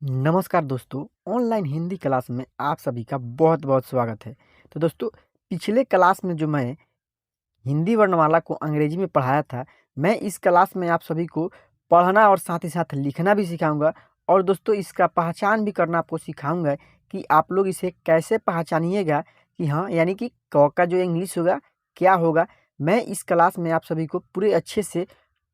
नमस्कार दोस्तों, online Hindi class में आप सभी का बहुत-बहुत स्वागत है। तो दोस्तों, पिछले क्लास में जो मैं हिंदी वर्णमाला को अंग्रेजी में पढ़ाया था, मैं इस क्लास में आप सभी को पढ़ना और साथ ही साथ लिखना भी सिखाऊँगा और दोस्तों इसका पहचान भी करना आपको सिखाऊँगा कि आप लोग इसे कैसे पहचानिएगा कि हाँ, यानी कि क का जो इंग्लिश होगा, क्या होगा? मैं इस क्लास में आप सभी को पूरे अच्छे से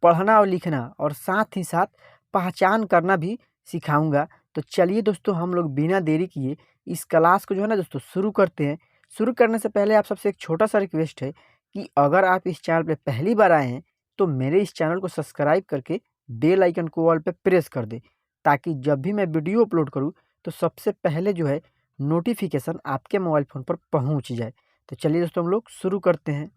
पढ़ना और लिखना और साथ ही साथ पहचान करना भी सिखाऊँगा। तो चलिए दोस्तों, हम लोग बिना देरी किए इस क्लास को जो है ना दोस्तों शुरू करते हैं। शुरू करने से पहले आप सबसे एक छोटा-सा रिक्वेस्ट है कि अगर आप इस चैनल पे पहली बार आए हैं, तो मेरे इस चैनल को सब्सक्राइब करके बेल आइकन को ऑल पे प्रेस कर दें, ताकि जब भी मैं वीडियो अपलोड करूँ, तो सबसे पहले जो है नोटिफ़िकेशन आपके मोबाइल फ़ोन पर पहुँच जाए। तो चलिए दोस्तों, हम लोग शुरू करते हैं।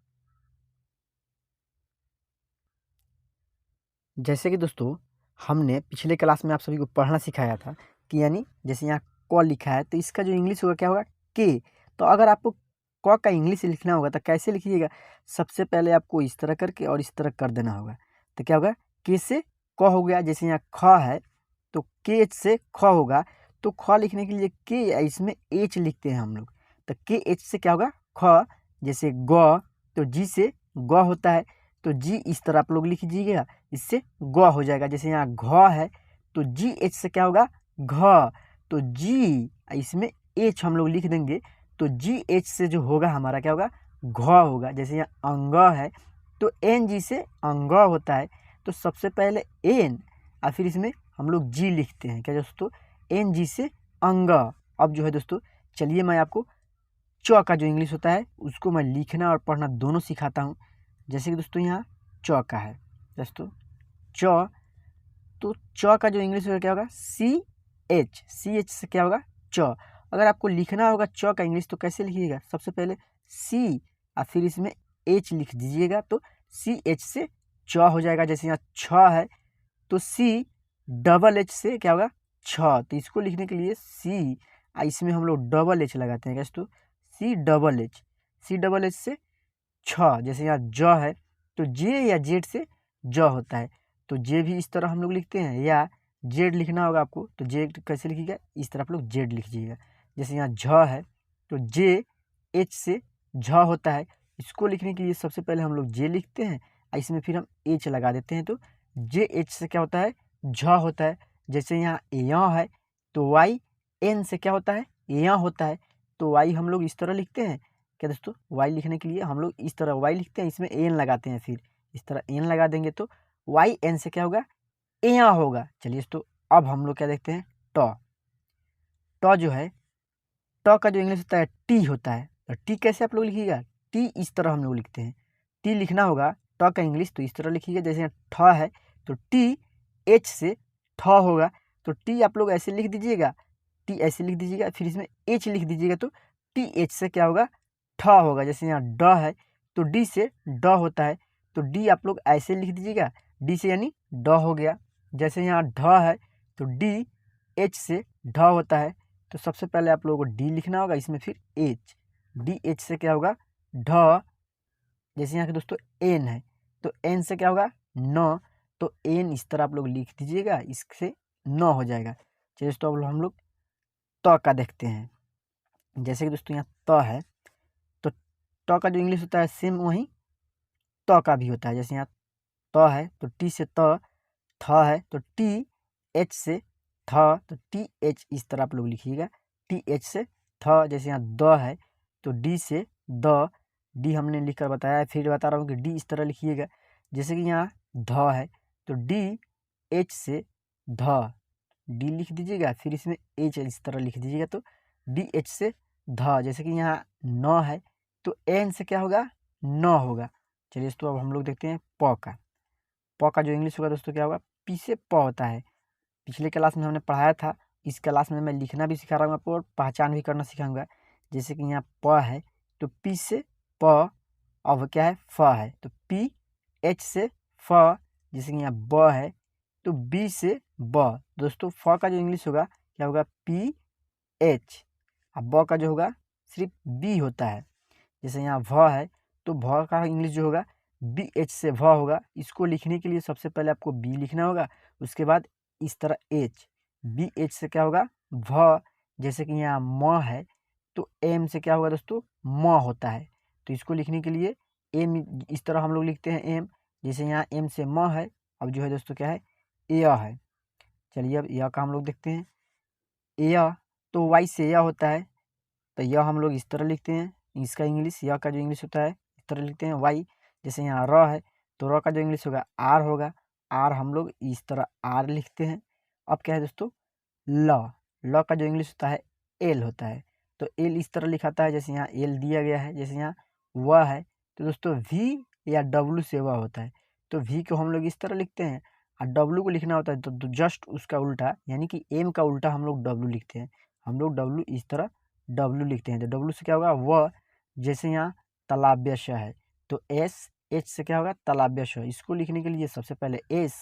जैसे कि दोस्तों, हमने पिछले क्लास में आप सभी को पढ़ना सिखाया था कि यानी जैसे यहाँ क लिखा है, तो इसका जो इंग्लिश होगा क्या होगा? के। तो अगर आपको क का इंग्लिश लिखना होगा तो कैसे लिखिएगा? सबसे पहले आपको इस तरह करके और इस तरह कर देना होगा। तो क्या होगा? के से क हो गया, जैसे यहाँ ख है, तो के से ख होगा, तो ख लिखने के लिए के इसमें एच लिखते हैं हम लोग। तो के एच से क्या होगा? ख। जैसे ग, तो जी से ग होता है, तो जी इस तरह आप लोग लिख दीजिएगा, इससे ग हो जाएगा। जैसे यहाँ घ है, तो जी एच से क्या होगा? घ। तो जी इसमें एच हम लोग लिख देंगे, तो जी एच से जो होगा हमारा क्या होगा? घ होगा। जैसे यहाँ अंग है, तो एन जी से अंग होता है, तो सबसे पहले एन और फिर इसमें हम लोग जी लिखते हैं। क्या दोस्तों? एन जी से अंग। अब जो है दोस्तों, चलिए मैं आपको च का जो इंग्लिश होता है उसको मैं लिखना और पढ़ना दोनों सिखाता हूँ। जैसे कि दोस्तों यहाँ च का है दोस्तों, च, तो च का जो इंग्लिश होगा क्या होगा? सी एच से क्या होगा? च। अगर आपको लिखना होगा च का इंग्लिश तो कैसे लिखिएगा? सबसे पहले सी और फिर इसमें एच लिख दीजिएगा, तो सी एच से च हो जाएगा। जैसे यहाँ छ है, तो सी डबल एच से क्या होगा? छ। तो इसको लिखने के लिए सी इसमें हम लोग डबल एच लगाते हैं कैसे? तो सी डबल एच से छ। जैसे यहाँ ज है, तो जे या जेड से ज होता है, तो जे भी इस तरह हम लोग लिखते हैं, या जेड लिखना होगा आपको तो जेड कैसे लिखिएगा? इस तरह आप लोग जेड लिख दीजिएगा। जैसे यहाँ झ है, तो जे एच से झ होता है, इसको लिखने के लिए सबसे पहले हम लोग जे लिखते हैं और इसमें फिर हम एच लगा देते हैं, तो जे एच से क्या होता है? झ होता है। जैसे यहाँ य है, तो वाई एन से क्या होता है? य होता है, तो वाई हम लोग इस तरह लिखते हैं। क्या दोस्तों? वाई लिखने के लिए हम लोग इस तरह वाई लिखते हैं, इसमें एन लगाते हैं, फिर इस तरह एन लगा देंगे, तो वाई एन से क्या होगा? एया होगा। चलिए दोस्तों, अब हम लोग क्या देखते हैं? ट। ट जो है, ट का जो इंग्लिश होता है टी होता है, तो टी कैसे आप लोग लिखिएगा? टी इस तरह हम लोग लिखते हैं। टी लिखना होगा ट का इंग्लिश तो इस तरह लिखिएगा। जैसे यहाँ ठ है, तो टी एच से ठ होगा, तो टी आप लोग ऐसे लिख दीजिएगा, टी ऐसे लिख दीजिएगा, फिर इसमें एच लिख दीजिएगा, तो टी एच से क्या होगा? ठ होगा। जैसे यहाँ ड है, तो डी से ड होता है, तो डी आप लोग ऐसे लिख दीजिएगा, डी से यानी ड हो गया। जैसे यहाँ ढ है, तो डी एच से ढ होता है, तो सबसे पहले आप लोगों को डी लिखना होगा, इसमें फिर एच, डी एच से क्या होगा? ढ। जैसे यहाँ के दोस्तों एन है, तो एन से क्या होगा? न, तो एन इस तरह आप लोग लिख दीजिएगा, इससे न हो जाएगा। चलिए दोस्तों, अब हम लोग त का देखते हैं। जैसे कि दोस्तों यहाँ त है, तो ट का जो इंग्लिश होता है सेम वही त का भी होता है। जैसे यहाँ त है, तो टी से त, थ है, तो टी एच से थ, तो टी एच इस तरह आप लोग लिखिएगा, टी एच से थ। जैसे यहाँ द है, तो डी से द, डी हमने लिख कर बताया है, फिर बता रहा हूँ कि डी इस तरह लिखिएगा। जैसे कि यहाँ ध है, तो डी एच से ध, डी लिख दीजिएगा, फिर इसमें एच इस तरह लिख दीजिएगा, तो डी एच से ध। जैसे कि यहाँ न है, तो एन से क्या होगा? न होगा। चलिए दोस्तों, अब हम लोग देखते हैं प का। प का जो इंग्लिश होगा दोस्तों क्या होगा? पी से प होता है। पिछले क्लास में हमने पढ़ाया था, इस क्लास में मैं लिखना भी सिखा रहा हूँ आपको और पहचान भी करना सिखाऊंगा। जैसे कि यहाँ प है, तो पी से प, अब क्या है? फ है, तो पी एच से फ। जैसे कि यहाँ ब है, तो बी से ब। दोस्तों फ का जो इंग्लिश होगा क्या होगा? P H. अब ब का जो होगा सिर्फ बी होता है। जैसे यहाँ भ है, तो भ का इंग्लिश जो होगा बी एच से भ होगा। इसको लिखने के लिए सबसे पहले आपको बी लिखना होगा, उसके बाद इस तरह एच, BH से क्या होगा भ, जैसे कि यहाँ म है तो M से क्या होगा दोस्तों म होता है। तो इसको लिखने के लिए M इस तरह हम लोग लिखते हैं M, जैसे यहाँ M से म है, अब जो है दोस्तों क्या है य है। चलिए अब य का हम लोग देखते हैं। य तो Y से य होता है, तो यह हम लोग इस तरह लिखते हैं, इसका इंग्लिश यह का जो इंग्लिश होता है इस तरह लिखते हैं वाई। जैसे यहाँ र है तो र का जो इंग्लिश होगा आर होगा, आर हम लोग इस तरह आर लिखते हैं। अब क्या है दोस्तों ल, ल का जो इंग्लिश होता है एल होता है, तो एल इस तरह लिखाता है, जैसे यहाँ एल दिया गया है। जैसे यहाँ व है तो दोस्तों वी या डब्लू से वह होता है, तो वी को हम लोग इस तरह लिखते हैं, और डब्लू को लिखना होता है तो जस्ट उसका उल्टा, यानी कि एम का उल्टा हम लोग डब्लू लिखते हैं। हम लोग डब्लू इस तरह डब्लू लिखते हैं, तो डब्लू से क्या होगा व, जैसे यहाँ तालाब्य श है तो एस, एच से क्या होगा तालाब्य श। इसको लिखने के लिए सबसे पहले एस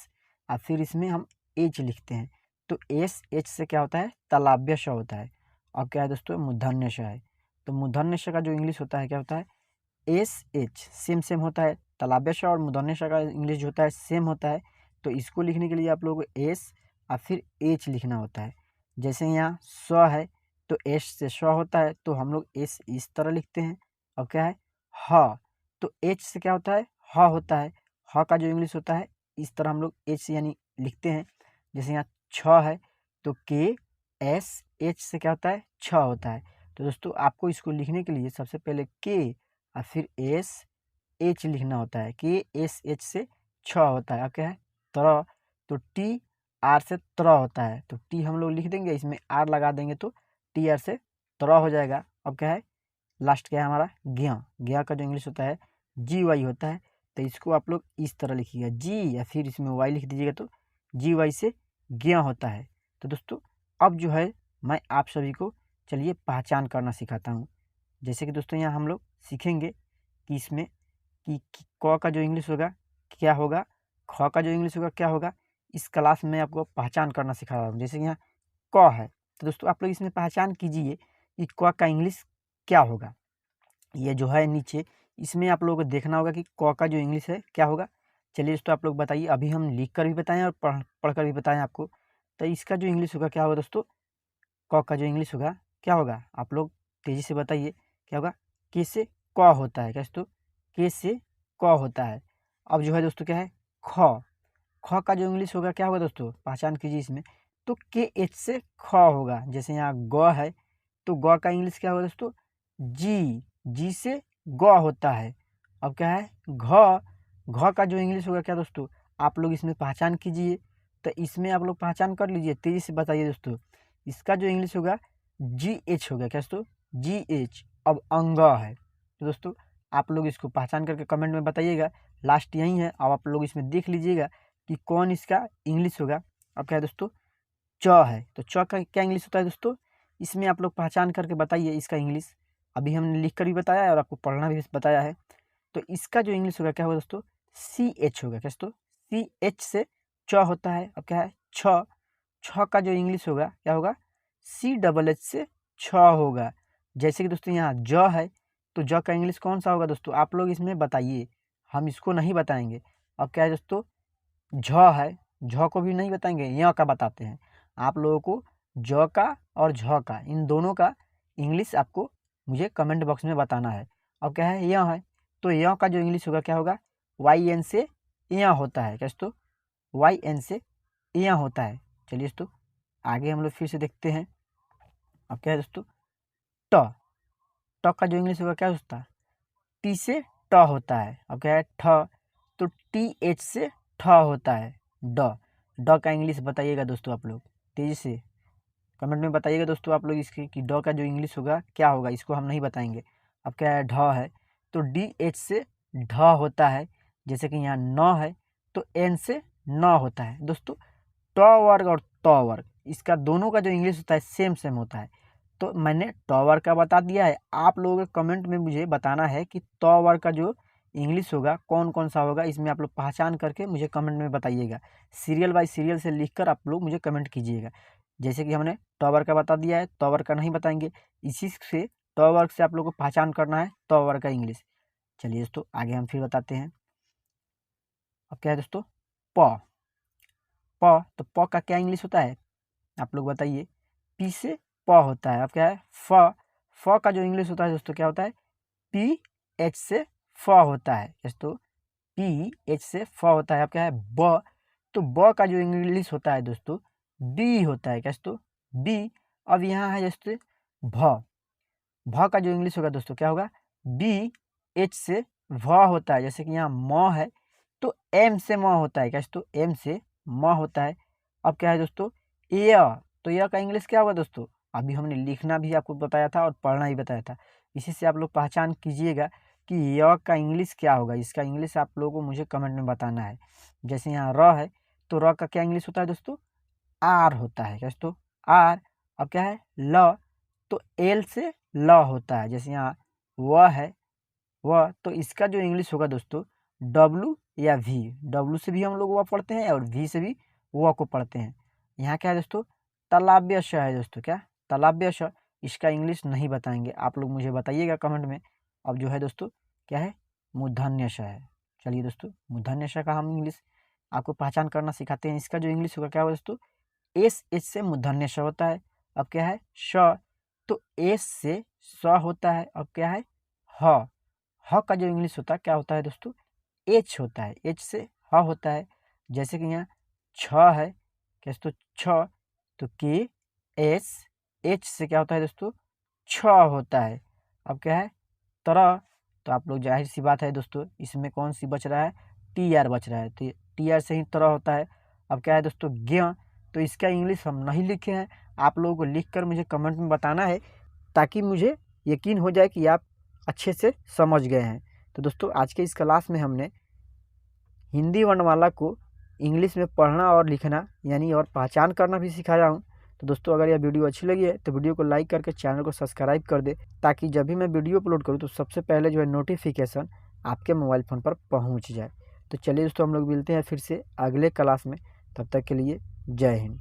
और फिर इसमें हम एच लिखते हैं, तो एस एच से क्या होता है तालाब्य श होता है। अब क्या है दोस्तों मूर्धन्य श है, तो मूर्धन्य श का जो इंग्लिश होता है क्या होता है एस एच, सेम सेम होता है। तालाब्य श और मूर्धन्य श का इंग्लिश जो होता है सेम होता है, तो इसको लिखने के लिए आप लोगों को एस और फिर एच लिखना होता है। जैसे यहाँ स है तो एस से श होता है, तो हम लोग एस इस तरह लिखते हैं। अब क्या है ह, तो एच से क्या होता है ह होता है, ह का जो इंग्लिश होता है इस तरह हम लोग एच से यानी लिखते हैं। जैसे यहाँ छ है तो के एस एच से क्या होता है छ होता है। तो दोस्तों आपको इसको लिखने के लिए सबसे पहले के और फिर एस एच लिखना होता है, के एस एच से छ होता है। अब क्या है तर, तो टी आर से तर होता है, तो टी हम लोग लिख देंगे, इसमें आर लगा देंगे तो टी आर से तर हो जाएगा। अब क्या है लास्ट क्या है हमारा ज्ञ, ज्ञ का जो इंग्लिश होता है जी वाई होता है, तो इसको आप लोग इस तरह लिखिएगा जी या फिर इसमें वाई लिख दीजिएगा, तो जी वाई से ज्ञ होता है। तो दोस्तों अब जो है मैं आप सभी को चलिए पहचान करना सिखाता हूँ। जैसे कि दोस्तों यहाँ हम लोग सीखेंगे कि इसमें कि क का जो इंग्लिश होगा क्या होगा, ख का जो इंग्लिश होगा क्या होगा। इस क्लास में आपको पहचान करना सिखा रहा हूँ। जैसे यहाँ क है तो दोस्तों आप लोग इसमें पहचान कीजिए कि क का इंग्लिश क्या होगा। ये जो है नीचे इसमें आप लोगों को देखना होगा कि क का जो इंग्लिश है क्या होगा। चलिए दोस्तों आप लोग बताइए, अभी हम लिख कर भी बताएं और पढ़ कर भी बताएं आपको। तो इसका जो इंग्लिश होगा क्या होगा दोस्तों, क का जो इंग्लिश होगा क्या होगा, आप लोग तेजी से बताइए क्या होगा। के से क होता है, क्या दोस्तों के से क होता है। अब जो है दोस्तों क्या है ख, ख का जो इंग्लिश होगा क्या होगा दोस्तों पहचान कीजिए इसमें, तो के एच से ख होगा। जैसे यहाँ ग है तो ग का इंग्लिश क्या होगा दोस्तों जी, जी से ग होता है। अब क्या है घ, घ का जो इंग्लिश होगा क्या दोस्तों आप लोग इसमें पहचान कीजिए। तो इसमें आप लोग पहचान कर लीजिए, तेजी से बताइए दोस्तों। इसका जो इंग्लिश होगा जी एच होगा, क्या दोस्तों जी एच। अब अंग है तो दोस्तों आप लोग इसको पहचान करके कमेंट में बताइएगा। लास्ट यही है, अब आप लोग इसमें देख लीजिएगा कि कौन इसका इंग्लिश होगा। अब क्या है दोस्तों च है, तो च का क्या इंग्लिश होता है दोस्तों, इसमें आप लोग पहचान करके बताइए इसका इंग्लिश। अभी हमने लिख कर भी बताया है और आपको पढ़ना भी बताया है। तो इसका जो इंग्लिश होगा क्या होगा दोस्तों सी एच होगा, क्या दोस्तों सी एच से च होता है। अब क्या है छ, छ का जो इंग्लिश होगा क्या होगा सी डबल एच से छ होगा। जैसे कि दोस्तों यहाँ ज है तो ज का इंग्लिश कौन सा होगा दोस्तों आप लोग इसमें बताइए, हम इसको नहीं बताएंगे। अब क्या है दोस्तों झ है, झ को भी नहीं बताएंगे, य का बताते हैं। आप लोगों को ज का और झ का इन दोनों का इंग्लिश आपको मुझे कमेंट बॉक्स में बताना है। अब क्या है य है तो य का जो इंग्लिश होगा क्या होगा वाई एन से य होता है, क्या दोस्तों वाई एन से य होता है। चलिए दोस्तों आगे हम लोग फिर से देखते हैं। अब क्या है दोस्तों ट, ट का जो इंग्लिश होगा क्या होता है टी से ट होता है। अब क्या है ठ, तो टी एच से ठ होता है। ड, ड का इंग्लिश बताइएगा दोस्तों आप लोग तेजी से कमेंट में बताइएगा दोस्तों आप लोग इसके कि ड का जो इंग्लिश होगा क्या होगा, इसको हम नहीं बताएंगे। अब क्या है ढ है तो डी एच से ढ होता है। जैसे कि यहाँ न है तो एन से न होता है। दोस्तों ट वर्ग और त वर्ग इसका दोनों का जो इंग्लिश होता है सेम सेम होता है। तो मैंने ट वर्ग का बता दिया है, आप लोगों के कमेंट में मुझे बताना है कि त वर्ग का जो इंग्लिश होगा कौन कौन सा होगा। इसमें आप लोग पहचान करके मुझे कमेंट में बताइएगा, सीरियल बाय सीरियल से लिखकर आप लोग मुझे कमेंट कीजिएगा। जैसे कि हमने ट वर्ग का बता दिया है, त वर्ग का नहीं बताएंगे। इसी से त वर्ग से आप लोग को पहचान करना है त वर्ग का इंग्लिश। चलिए दोस्तों आगे हम फिर बताते हैं। अब क्या है दोस्तों प, प तो प का क्या इंग्लिश होता है आप लोग बताइए। पी से प होता है, अब क्या है फ का जो इंग्लिश होता है दोस्तों क्या होता है, पी एच से फ होता है दोस्तों, पी एच से फ होता है। अब क्या है ब, तो ब का जो इंग्लिश होता है दोस्तों बी होता है, क्या दोस्तों बी। अब यहाँ है दोस्तों भ का जो इंग्लिश होगा दोस्तों क्या होगा, बी एच से भ होता है। जैसे कि यहाँ म है तो एम से म होता है, क्या दोस्तों एम से म होता है। अब क्या है दोस्तों य, तो य का इंग्लिश क्या होगा दोस्तों, अभी हमने लिखना भी आपको बताया था और पढ़ना भी बताया था, इसी से आप लोग पहचान कीजिएगा कि य का इंग्लिश क्या होगा। इसका इंग्लिश आप लोगों को मुझे कमेंट में बताना है। जैसे यहाँ र है तो र का क्या इंग्लिश होता है दोस्तों, आर होता है, क्या दोस्तों आर। अब क्या है ल, तो एल से ल होता है। जैसे यहाँ व है वह, तो इसका जो इंग्लिश होगा दोस्तों डब्लू या वी, डब्लू से भी हम लोग वह पढ़ते हैं और वी से भी वह को पढ़ते हैं। यहाँ क्या है दोस्तों तालव्य श है दोस्तों, क्या तालव्य श, इसका इंग्लिश नहीं बताएंगे, आप लोग मुझे बताइएगा कमेंट में। अब जो है दोस्तों क्या है मूर्धन्य श है। चलिए दोस्तों मूर्धन्य श का हम इंग्लिश आपको पहचान करना सिखाते हैं। इसका जो इंग्लिश होगा क्या होगा दोस्तों, एस एच से मूर्धन्य श होता है। अब क्या है श, तो एस से स होता है। अब क्या है ह, ह का जो इंग्लिश होता है क्या होता है दोस्तों, एच होता है, एच से ह होता है। जैसे कि यहाँ छ है, क्या दोस्तों छ, तो के एस एच से क्या होता है दोस्तों छ होता है। अब क्या है तरह, तो आप लोग जाहिर सी बात है दोस्तों इसमें कौन सी बच रहा है, टी आर बच रहा है, तो टी आर से ही तरह होता है। अब क्या है दोस्तों ज्ञ, तो इसका इंग्लिश हम नहीं लिखे हैं, आप लोगों को लिख कर मुझे कमेंट में बताना है ताकि मुझे यकीन हो जाए कि आप अच्छे से समझ गए हैं। तो दोस्तों आज के इस क्लास में हमने हिंदी वर्णमाला को इंग्लिश में पढ़ना और लिखना यानी और पहचान करना भी सिखाया हूँ। तो दोस्तों अगर यह वीडियो अच्छी लगी है तो वीडियो को लाइक करके चैनल को सब्सक्राइब कर दे, ताकि जब भी मैं वीडियो अपलोड करूँ तो सबसे पहले जो है नोटिफिकेशन आपके मोबाइल फ़ोन पर पहुँच जाए। तो चलिए दोस्तों हम लोग मिलते हैं फिर से अगले क्लास में, तब तक के लिए जय हिंद।